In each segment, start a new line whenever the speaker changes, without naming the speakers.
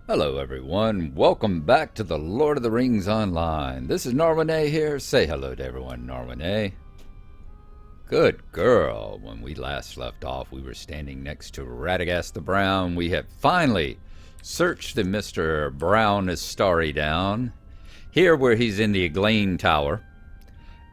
Hello everyone, welcome back to the Lord of the Rings Online. This is Gnarlrynae here. Say hello to everyone, Gnarlrynae. Good girl. When we last left off, we were standing next to Radagast the Brown. We have finally searched the Mr. Brown Astari down. Here where he's in the Aglain Tower.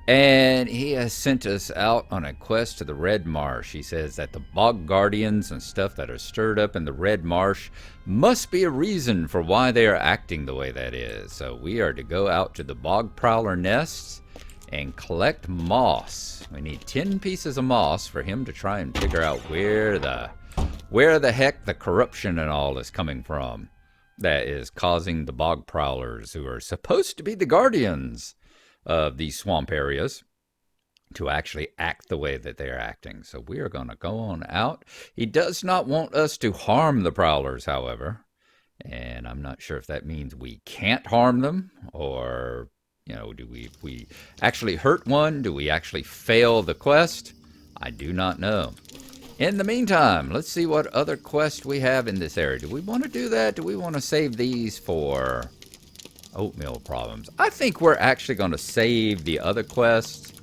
And he has sent us out on a quest to the Red Marsh. He says that the bog guardians and stuff that are stirred up in the Red Marsh must be a reason for why they are acting the way that is. So we are to go out to the bog prowler nests and collect moss. We need 10 pieces of moss for him to try and figure out where the heck the corruption and all is coming from that is causing the bog prowlers, who are supposed to be the guardians of these swamp areas, to actually act the way that they're acting. So we are going to go on out. He does not want us to harm the prowlers, however, and I'm not sure if that means we can't harm them, or, you know, do we actually hurt one? Do we actually fail the quest? I do not know. In the meantime, let's see what other quests we have in this area. Do we want to do that? Do we want to save these for oatmeal problems? I think we're actually going to save the other quests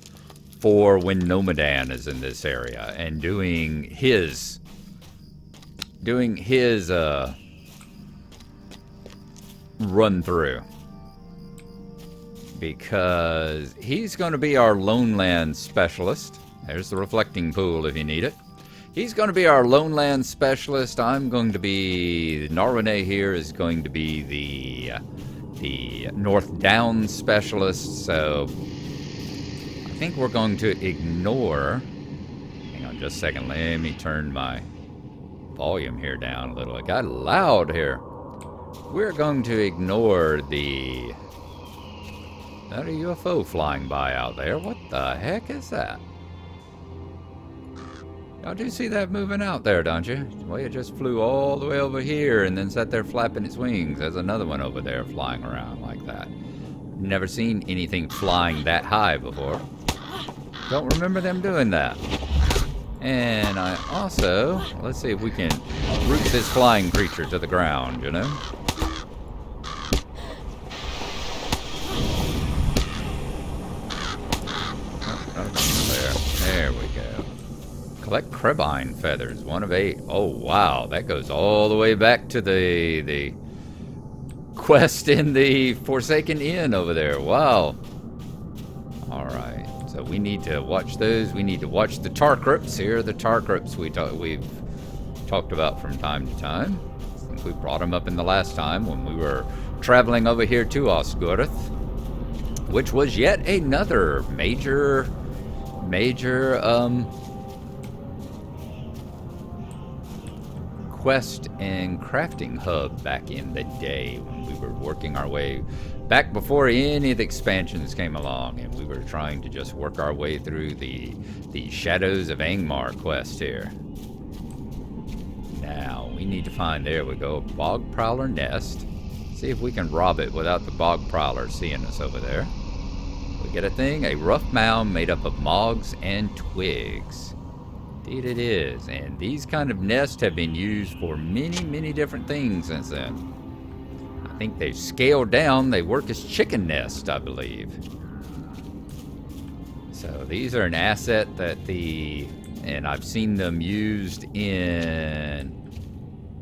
for when Nomadan is in this area and doing his run through, because he's going to be our Lone Land specialist. There's the reflecting pool if you need it. He's going to be our Lone Land specialist. I'm going to be, Gnarlrynae here is going to be the North Downs specialist. So I think we're going to ignore, hang on just a second, let me turn my volume here down a little. It got loud here. We're going to ignore the, that a UFO flying by out there. What the heck is that? Y'all do see that moving out there, don't you? Well, it just flew all the way over here and then sat there flapping its wings. There's another one over there flying around like that. Never seen anything flying that high before. Don't remember them doing that. And I also, let's see if we can root this flying creature to the ground, you know? There we go. Collect Crebine feathers, 1 of 8. Oh wow, that goes all the way back to the quest in the Forsaken Inn over there. Wow. Alright, so we need to watch those. We need to watch the tar crypts. Here are the tar crypts we've talked about from time to time. I think we brought them up in the last time when we were traveling over here to Osgoroth, which was yet another major quest and crafting hub back in the day when we were working our way back before any of the expansions came along, and we were trying to just work our way through the Shadows of Angmar quest here. Now we need to find, there we go, bog prowler nest. See if we can rob it without the bog prowler seeing us over there. We get a thing, a rough mound made up of mogs and twigs. Indeed it is, and these kind of nests have been used for many different things since then. I think they've scaled down. They work as chicken nests, I believe. So these are an asset that and I've seen them used in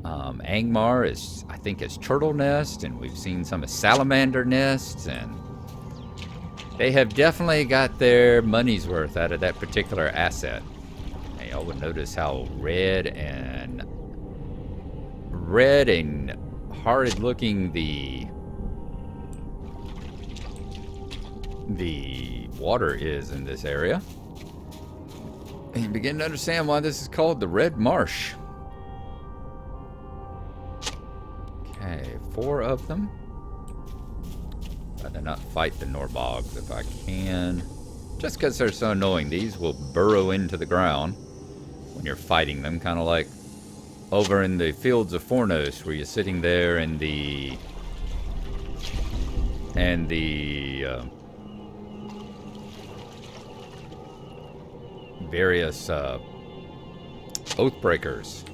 Angmar as, I think, as turtle nests, and we've seen some as salamander nests, and they have definitely got their money's worth out of that particular asset. Y'all would notice how red and horrid looking the water is in this area. And you begin to understand why this is called the Red Marsh. Okay, 4 of them. Rather not fight the Norbogs if I can. Just because they're so annoying. These will burrow into the ground when you're fighting them, kind of like over in the fields of Fornos, where you're sitting there in the various Oathbreakers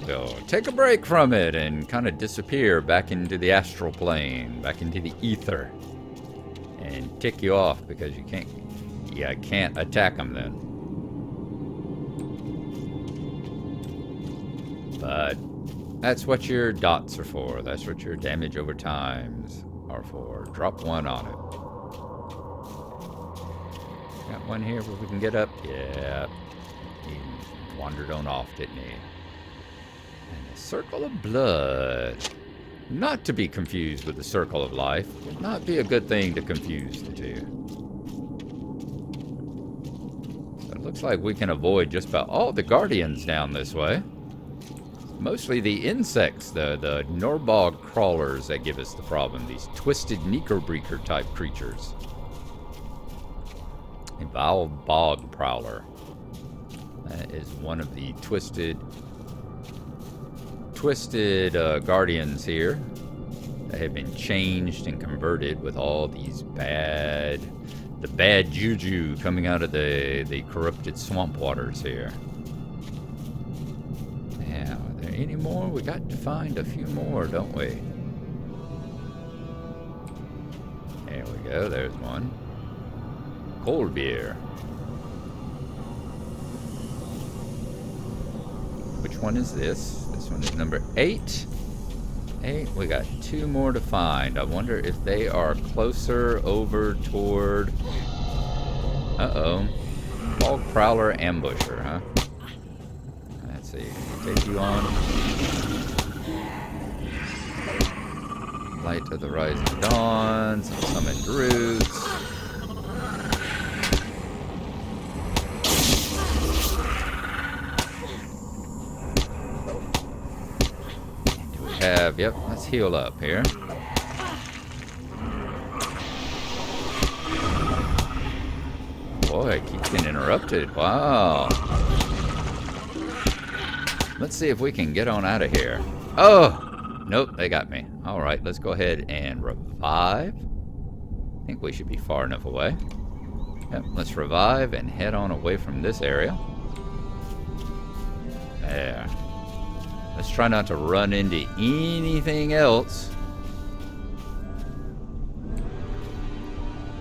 we'll take a break from it and kind of disappear back into the astral plane, back into the ether, and tick you off because you can't attack them then. But that's what your dots are for. That's what your damage over times are for. Drop one on it. Got one here where we can get up. Yeah. He wandered on off, didn't he? And the circle of blood. Not to be confused with the circle of life. Would not be a good thing to confuse the two. So it looks like we can avoid just about all the guardians down this way. Mostly the insects, the Norbog crawlers that give us the problem. These twisted Necrobreaker type creatures. A vile bog prowler. That is one of the twisted guardians here that have been changed and converted with all these bad juju coming out of the corrupted swamp waters here. Any more? We got to find a few more, don't we? There we go. There's one. Cold beer. Which one is this? This one is number 8. 8. We got 2 more to find. I wonder if they are closer over toward... Uh-oh. Bog Prowler Ambusher, huh? Let's see. Take you on. Light of the Rising Dawn. Some summoned roots. Do we have... Yep, let's heal up here. Boy, it keeps getting interrupted. Wow. Let's see if we can get on out of here. Oh! Nope, they got me. Alright, let's go ahead and revive. I think we should be far enough away. Yep, let's revive and head on away from this area. There. Let's try not to run into anything else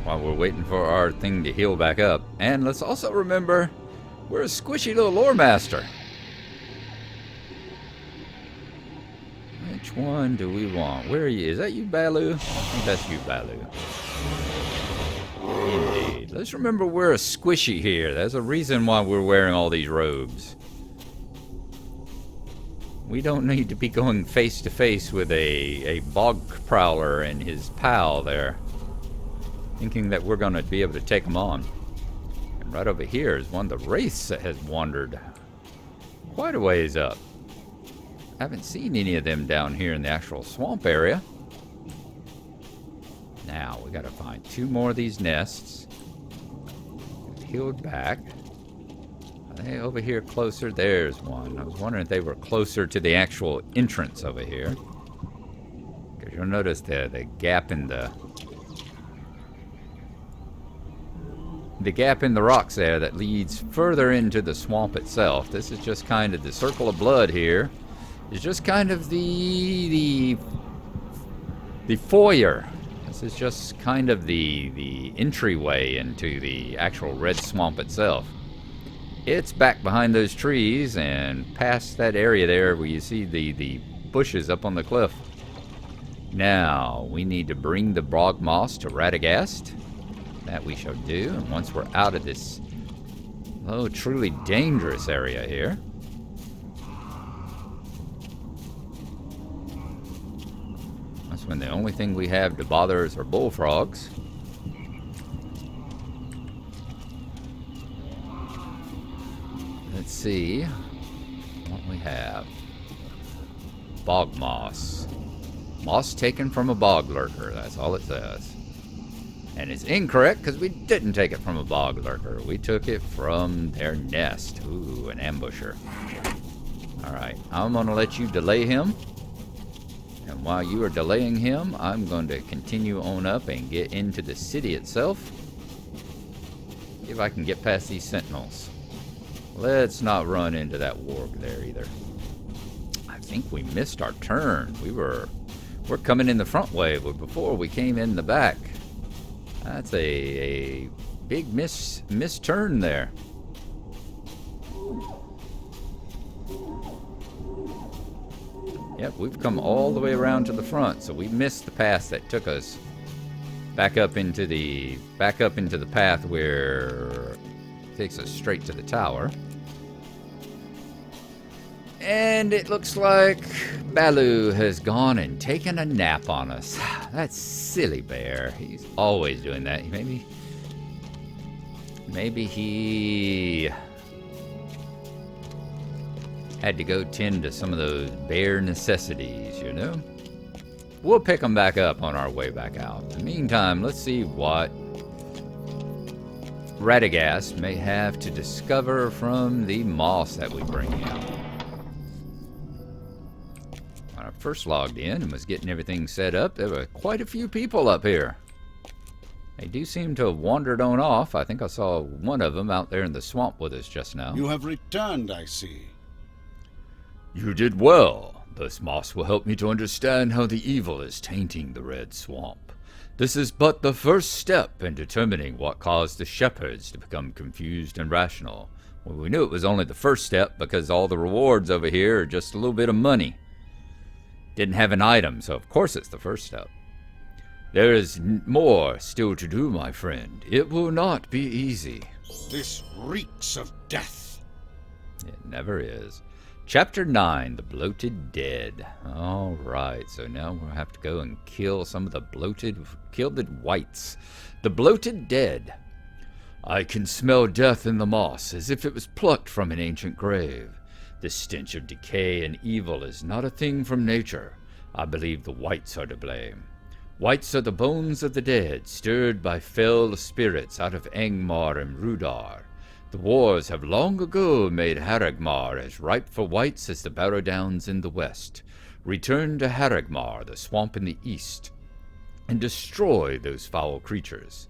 while we're waiting for our thing to heal back up. And let's also remember, we're a squishy little lore master. Which one do we want? Where are you? Is that you, Baloo? I think that's you, Baloo. Indeed. Let's remember we're a squishy here. There's a reason why we're wearing all these robes. We don't need to be going face to face with a bog prowler and his pal there, thinking that we're going to be able to take them on. And right over here is one of the wraiths that has wandered quite a ways up. Haven't seen any of them down here in the actual swamp area. Now, we gotta find 2 more of these nests. Healed back. Are they over here closer? There's one. I was wondering if they were closer to the actual entrance over here. Because you'll notice the gap in the gap in the rocks there that leads further into the swamp itself. This is just kind of the circle of blood here. It's just kind of the foyer. This is just kind of the entryway into the actual red swamp itself. It's back behind those trees and past that area there where you see the bushes up on the cliff. Now, we need to bring the bog moss to Radagast. That we shall do. And once we're out of this, truly dangerous area here. That's when the only thing we have to bother is our bullfrogs. Let's see what we have. Bog moss. Moss taken from a bog lurker. That's all it says. And it's incorrect because we didn't take it from a bog lurker. We took it from their nest. Ooh, an ambusher. Alright, I'm going to let you delay him. And while you are delaying him, I'm going to continue on up and get into the city itself. See if I can get past these sentinels. Let's not run into that warg there either. think we missed our turn. We're coming in the front way, but before we came in the back. That's a big miss turn there. Yep, we've come all the way around to the front, so we missed the path that took us back up into the path where it takes us straight to the tower. And it looks like Baloo has gone and taken a nap on us. That silly bear. He's always doing that. Maybe he had to go tend to some of those bear necessities, you know? We'll pick them back up on our way back out. In the meantime, let's see what Radagast may have to discover from the moss that we bring in. When I first logged in and was getting everything set up, there were quite a few people up here. They do seem to have wandered on off. I think I saw one of them out there in the swamp with us just now.
You have returned, I see.
You did well. This moss will help me to understand how the evil is tainting the Red Swamp. This is but the first step in determining what caused the shepherds to become confused and rational. Well, we knew it was only the first step because all the rewards over here are just a little bit of money. Didn't have an item, so of course it's the first step. There is more still to do, my friend. It will not be easy.
This reeks of death.
It never is. Chapter 9, The Bloated Dead. All right, so now we'll have to go and kill some of the gilded whites. The Bloated Dead. I can smell death in the moss as if it was plucked from an ancient grave. The stench of decay and evil is not a thing from nature. I believe the whites are to blame. Whites are the bones of the dead, stirred by fell spirits out of Angmar and Rudar. The wars have long ago made Haragmar as ripe for whites as the Barrow Downs in the west. Return to Haragmar, the swamp in the east, and destroy those foul creatures.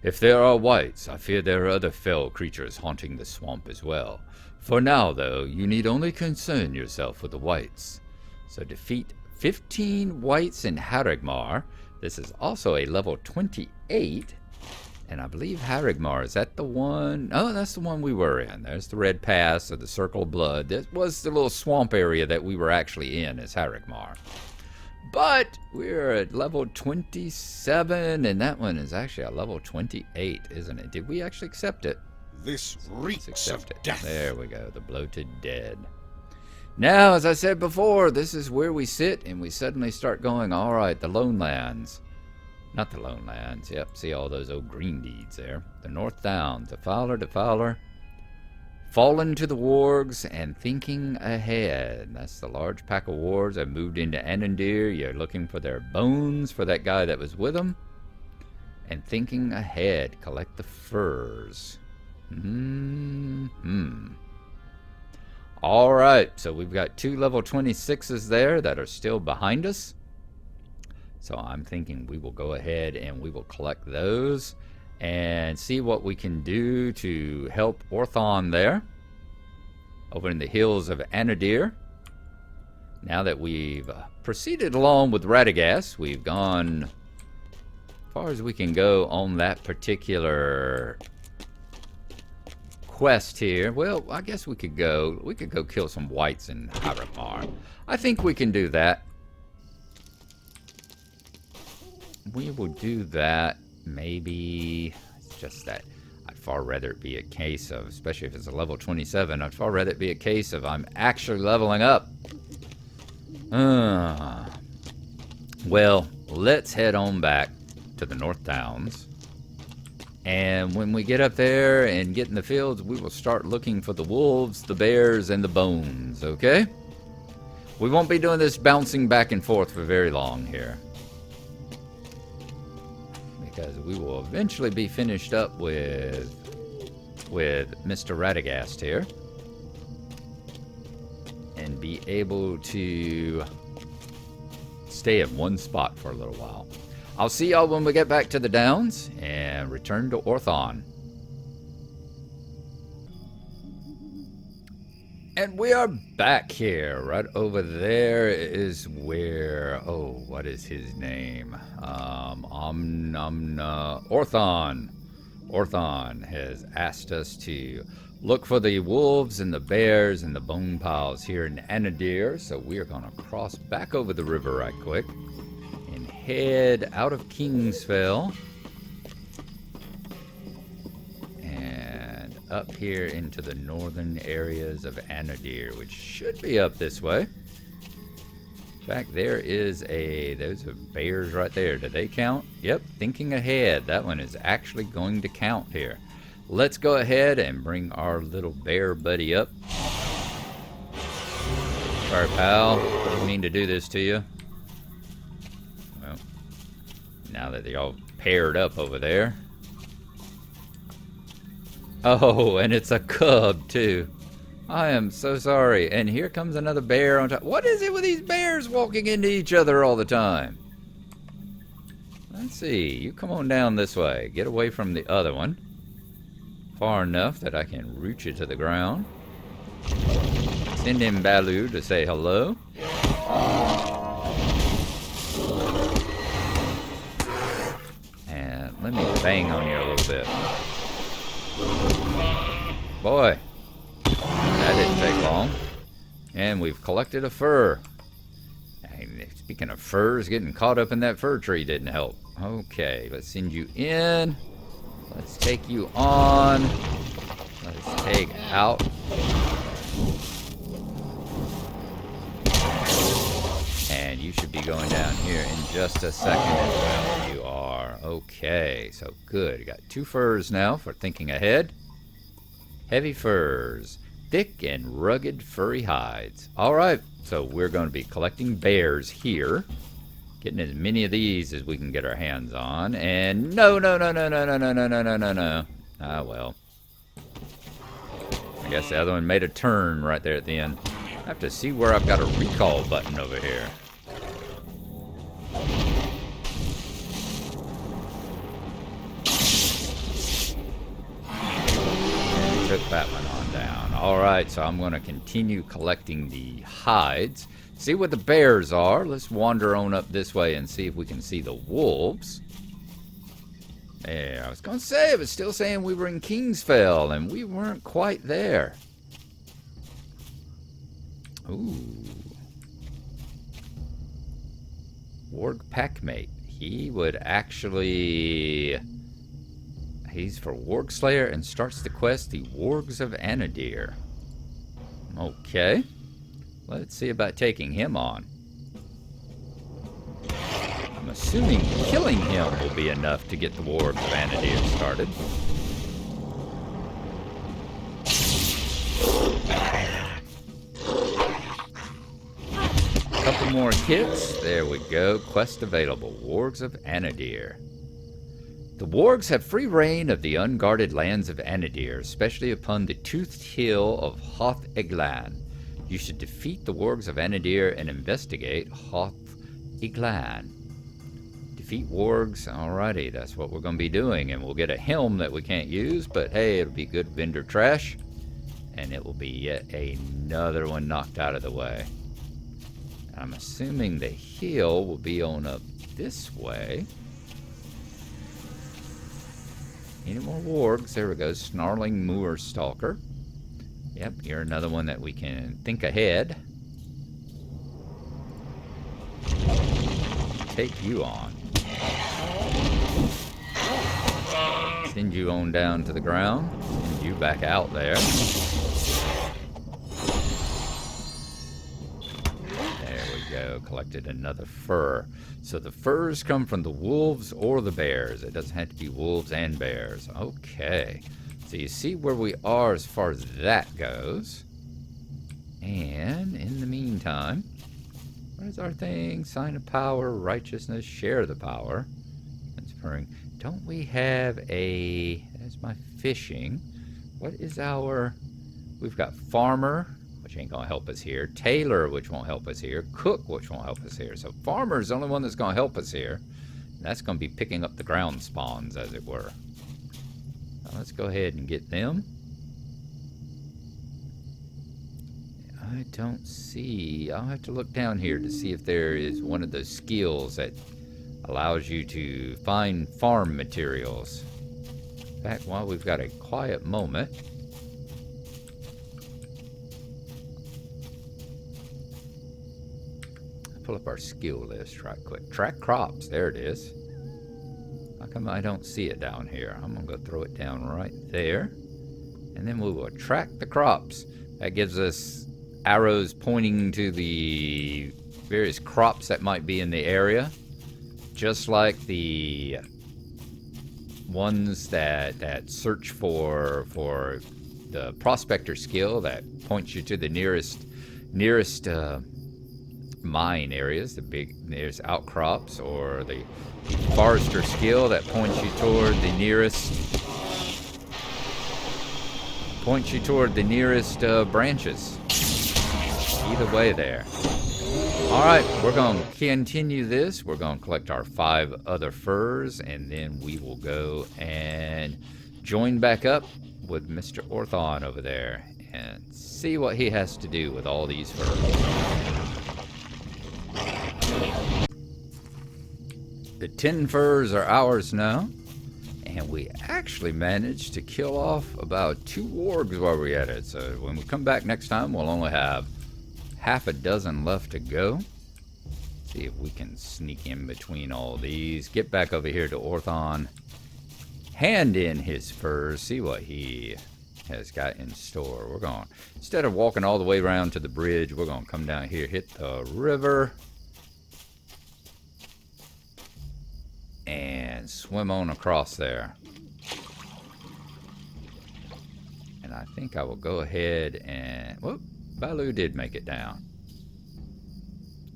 If there are whites, I fear there are other fell creatures haunting the swamp as well. For now, though, you need only concern yourself with the whites. So defeat 15 whites in Haragmar. This is also a level 28. And I believe Haragmar, is that the one? Oh, that's the one we were in. There's the Red Pass or the Circle of Blood. That was the little swamp area that we were actually in as Haragmar. But we're at level 27, and that one is actually a level 28, isn't it? Did we actually accept it?
This reeks of death.
There we go, the Bloated Dead. Now, as I said before, this is where we sit, and we suddenly start going, all right, the Lone Lands. Not the Lone Lands, yep, see all those old green deeds there. The North Downs, Defiler, Fallen to the Wargs, and Thinking Ahead. That's the large pack of wargs that moved into Anandir. You're looking for their bones for that guy that was with them. And Thinking Ahead, collect the furs. Alright, so we've got 2 level 26s there that are still behind us. So I'm thinking we will go ahead and we will collect those and see what we can do to help Orthon there over in the hills of Anadir. Now that we've proceeded along with Radagast, we've gone as far as we can go on that particular quest here. Well, I guess we could go kill some whites in Haragmar. I think we can do that. We will do that. Maybe it's just that I'd far rather it be a case of, especially if it's a level 27, I'd far rather it be a case of I'm actually leveling up. Well, let's head on back to the North Downs. And when we get up there and get in the fields, we will start looking for the wolves, the bears, and the bones, okay? We won't be doing this bouncing back and forth for very long here. Because we will eventually be finished up with Mr. Radagast here. And be able to stay at one spot for a little while. I'll see y'all when we get back to the Downs and return to Orthon. And we are back here. Right over there is where, oh, what is his name? Orthon. Orthon has asked us to look for the wolves and the bears and the bone piles here in Anadir. So we are going to cross back over the river right quick and head out of Kingsfell and up here into the northern areas of Anadir, which should be up this way. In fact, those are bears right there. Do they count? Yep, thinking ahead. That one is actually going to count here. Let's go ahead and bring our little bear buddy up. Sorry, pal. Didn't mean to do this to you. Well, now that they're all paired up over there. Oh, and it's a cub, too. I am so sorry. And here comes another bear on top. What is it with these bears walking into each other all the time? Let's see. You come on down this way. Get away from the other one. Far enough that I can root you to the ground. Send in Baloo to say hello. And let me bang on you a little bit. Boy. That didn't take long. And we've collected a fur. Speaking of furs, getting caught up in that fir tree didn't help. Okay, let's send you in. Let's take you on. Let's take out. And you should be going down here in just a second as well. You are. Okay, so good. You got 2 furs now for thinking ahead. Heavy furs. Thick and rugged furry hides. Alright, so we're going to be collecting bears here. Getting as many of these as we can get our hands on. And no. Ah, well. I guess the other one made a turn right there at the end. I have to see where I've got a recall button over here. And took that one on down. Alright, so I'm going to continue collecting the hides. See what the bears are. Let's wander on up this way and see if we can see the wolves. There, I was going to say, it was still saying we were in Kingsfell, and we weren't quite there. Ooh. Warg Packmate. He would actually... He's for Warg Slayer and starts the quest, the Wargs of Anadir. Okay. Let's see about taking him on. I'm assuming killing him will be enough to get the Wargs of Anadir started. Couple more hits. There we go. Quest available. Wargs of Anadir. The Wargs have free reign of the unguarded lands of Anadir, especially upon the toothed hill of Hoth Eglan. You should defeat the Wargs of Anadir and investigate Hoth Eglan. Defeat Wargs. Alrighty, that's what we're going to be doing. And we'll get a helm that we can't use, but hey, it'll be good vendor trash. And it will be yet another one knocked out of the way. I'm assuming the hill will be on up this way. Any more wargs? There we go. Snarling Moor Stalker. Yep, you're another one that we can think ahead. Take you on. Send you on down to the ground. Send you back out there. There we go. Collected another fur. So the furs come from the wolves or the bears. It doesn't have to be wolves and bears. Okay. So you see where we are as far as that goes. And in the meantime, what is our thing? Sign of power, righteousness, share the power. Transferring. Don't we have a... That's my fishing. What is our... We've got farmer, which ain't going to help us here. Tailor, which won't help us here. Cook, which won't help us here. So farmer's the only one that's going to help us here. And that's going to be picking up the ground spawns, as it were. Now let's go ahead and get them. I don't see. I'll have to look down here to see if there is one of those skills that allows you to find farm materials. In fact, while we've got a quiet moment, pull up our skill list right quick. Track crops, there it is. How come I don't see it down here? I'm gonna go throw it down right there. And then we will track the crops. That gives us arrows pointing to the various crops that might be in the area. Just like the ones that search for the prospector skill that points you to the nearest mine areas, the nearest outcrops, or the forester skill that points you toward the nearest branches. Either way there. Alright, we're going to continue this. We're going to collect our 5 other furs, and then we will go and join back up with Mr. Orthon over there and see what he has to do with all these furs. The 10 furs are ours now, and we actually managed to kill off about 2 wargs while we were at it. So when we come back next time, we'll only have half a dozen left to go. See if we can sneak in between all these. Get back over here to Orthon. Hand in his furs. See what he has got in store. We're going, instead of walking all the way around to the bridge, we're going to come down here, hit the river, and swim on across there. And I think I will go ahead and... Whoop, Baloo did make it down.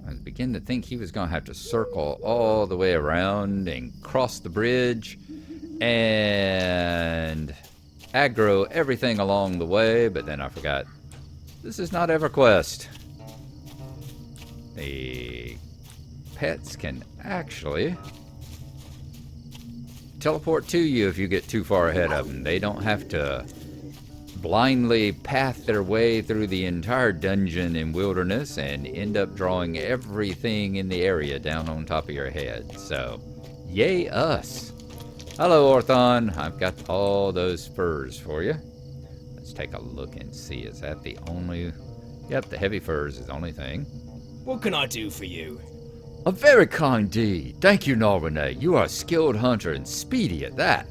I was beginning to think he was going to have to circle all the way around and cross the bridge and aggro everything along the way, but then I forgot. This is not EverQuest. The pets can actually teleport to you if you get too far ahead of them. They don't have to blindly path their way through the entire dungeon and wilderness and end up drawing everything in the area down on top of your head. So, yay us. Hello, Orthon. I've got all those furs for you. Let's take a look and see. Is that the only... Yep, the heavy furs is the only thing.
What can I do for you?
A very kind deed. Thank you, Gnarlrynae. You are a skilled hunter and speedy at that.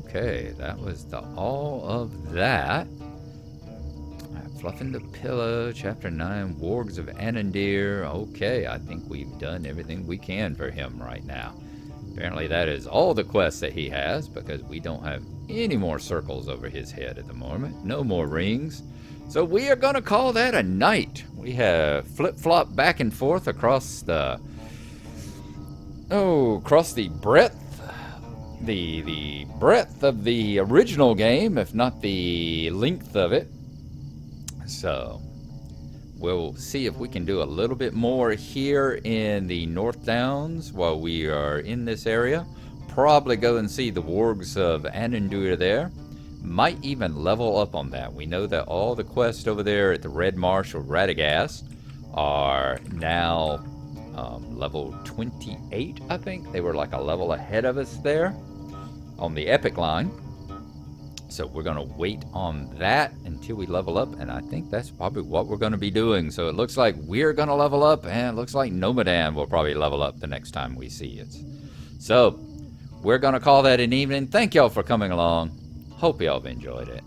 Okay, that was all of that. Fluffing the Pillow, Chapter 9, Wargs of Anandir. Okay, I think we've done everything we can for him right now. Apparently that is all the quests that he has, because we don't have any more circles over his head at the moment. No more rings. So we are going to call that a night. We have flip-flopped back and forth across the... across the breadth. The breadth of the original game, if not the length of it. So we'll see if we can do a little bit more here in the North Downs while we are in this area. Probably go and see the Wargs of Anandir there. Might even level up on that. We know that all the quests over there at the Red Marsh or Radagast are now level 28, I think. They were like a level ahead of us there on the epic line. So we're going to wait on that until we level up, and I think that's probably what we're going to be doing. So it looks like we're going to level up, and it looks like Nomadan will probably level up the next time we see it. So we're going to call that an evening. Thank y'all for coming along. Hope y'all have enjoyed it.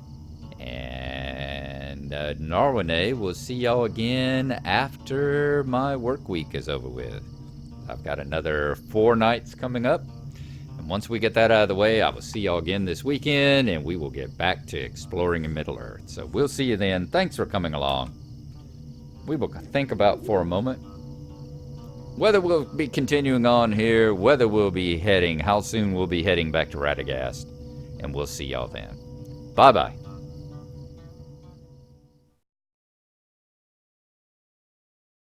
And Gnarlrynae, will see y'all again after my work week is over with. I've got another 4 nights coming up. And once we get that out of the way, I will see y'all again this weekend, and we will get back to exploring in Middle-earth. So we'll see you then. Thanks for coming along. We will think about for a moment whether we'll be continuing on here, whether we'll be heading, how soon we'll be heading back to Radagast. And we'll see y'all then. Bye-bye.